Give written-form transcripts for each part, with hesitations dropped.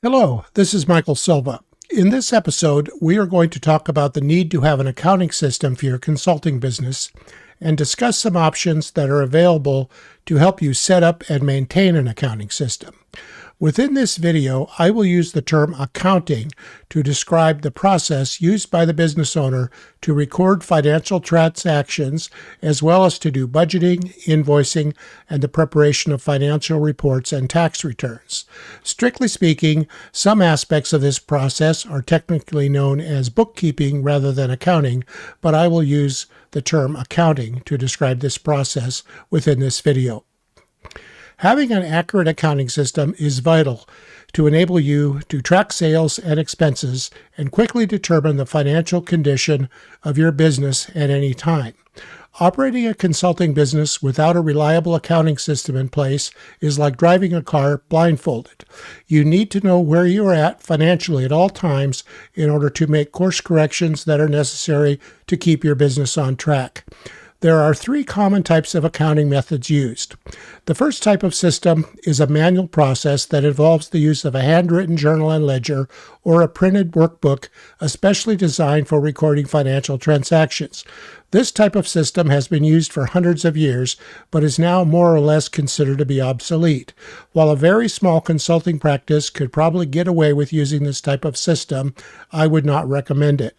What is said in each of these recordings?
Hello, this is Michael Silva. In this episode, we are going to talk about the need to have an accounting system for your consulting business and discuss some options that are available to help you set up and maintain an accounting system. Within this video, I will use the term accounting to describe the process used by the business owner to record financial transactions, as well as to do budgeting, invoicing, and the preparation of financial reports and tax returns. Strictly speaking, some aspects of this process are technically known as bookkeeping rather than accounting, but I will use the term accounting to describe this process within this video. Having an accurate accounting system is vital to enable you to track sales and expenses and quickly determine the financial condition of your business at any time. Operating a consulting business without a reliable accounting system in place is like driving a car blindfolded. You need to know where you are at financially at all times in order to make course corrections that are necessary to keep your business on track. There are three common types of accounting methods used. The first type of system is a manual process that involves the use of a handwritten journal and ledger or a printed workbook, especially designed for recording financial transactions. This type of system has been used for hundreds of years, but is now more or less considered to be obsolete. While a very small consulting practice could probably get away with using this type of system, I would not recommend it.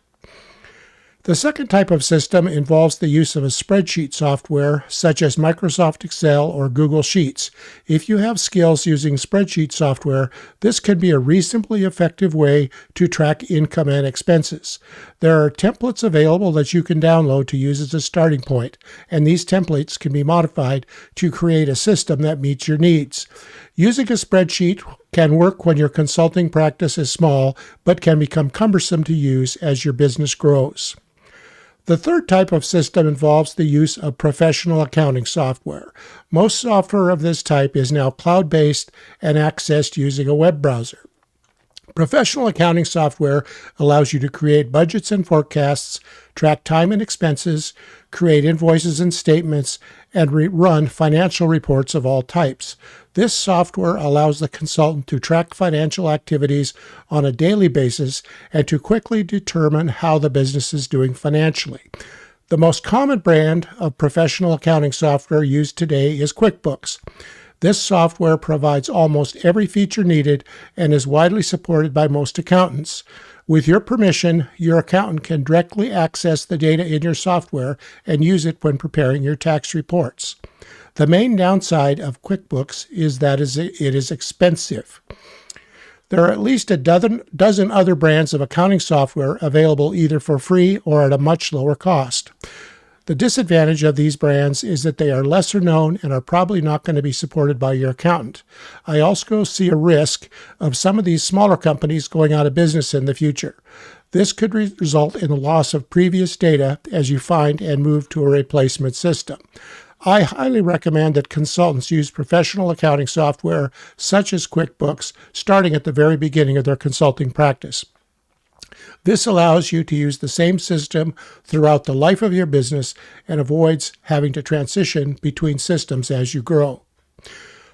The second type of system involves the use of a spreadsheet software such as Microsoft Excel or Google Sheets. If you have skills using spreadsheet software, this can be a reasonably effective way to track income and expenses. There are templates available that you can download to use as a starting point, and these templates can be modified to create a system that meets your needs. Using a spreadsheet can work when your consulting practice is small, but can become cumbersome to use as your business grows. The third type of system involves the use of professional accounting software. Most software of this type is now cloud-based and accessed using a web browser. Professional accounting software allows you to create budgets and forecasts, track time and expenses, create invoices and statements, and run financial reports of all types. This software allows the consultant to track financial activities on a daily basis and to quickly determine how the business is doing financially. The most common brand of professional accounting software used today is QuickBooks. This software provides almost every feature needed and is widely supported by most accountants. With your permission, your accountant can directly access the data in your software and use it when preparing your tax reports. The main downside of QuickBooks is that it is expensive. There are at least a dozen other brands of accounting software available either for free or at a much lower cost. The disadvantage of these brands is that they are lesser known and are probably not going to be supported by your accountant. I also see a risk of some of these smaller companies going out of business in the future. This could result in the loss of previous data as you find and move to a replacement system. I highly recommend that consultants use professional accounting software such as QuickBooks starting at the very beginning of their consulting practice. This allows you to use the same system throughout the life of your business and avoids having to transition between systems as you grow.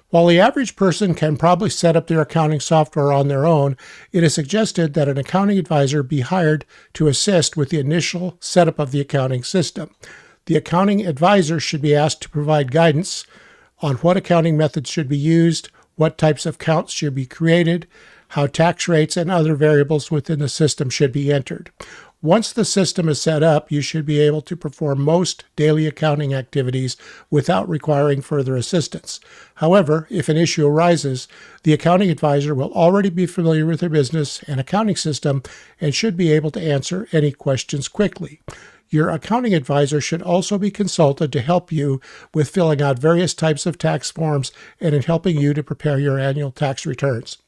While the average person can probably set up their accounting software on their own, it is suggested that an accounting advisor be hired to assist with the initial setup of the accounting system. The accounting advisor should be asked to provide guidance on what accounting methods should be used, what types of accounts should be created, how tax rates and other variables within the system should be entered. Once the system is set up, you should be able to perform most daily accounting activities without requiring further assistance. However, if an issue arises, the accounting advisor will already be familiar with their business and accounting system and should be able to answer any questions quickly. Your accounting advisor should also be consulted to help you with filling out various types of tax forms and in helping you to prepare your annual tax returns.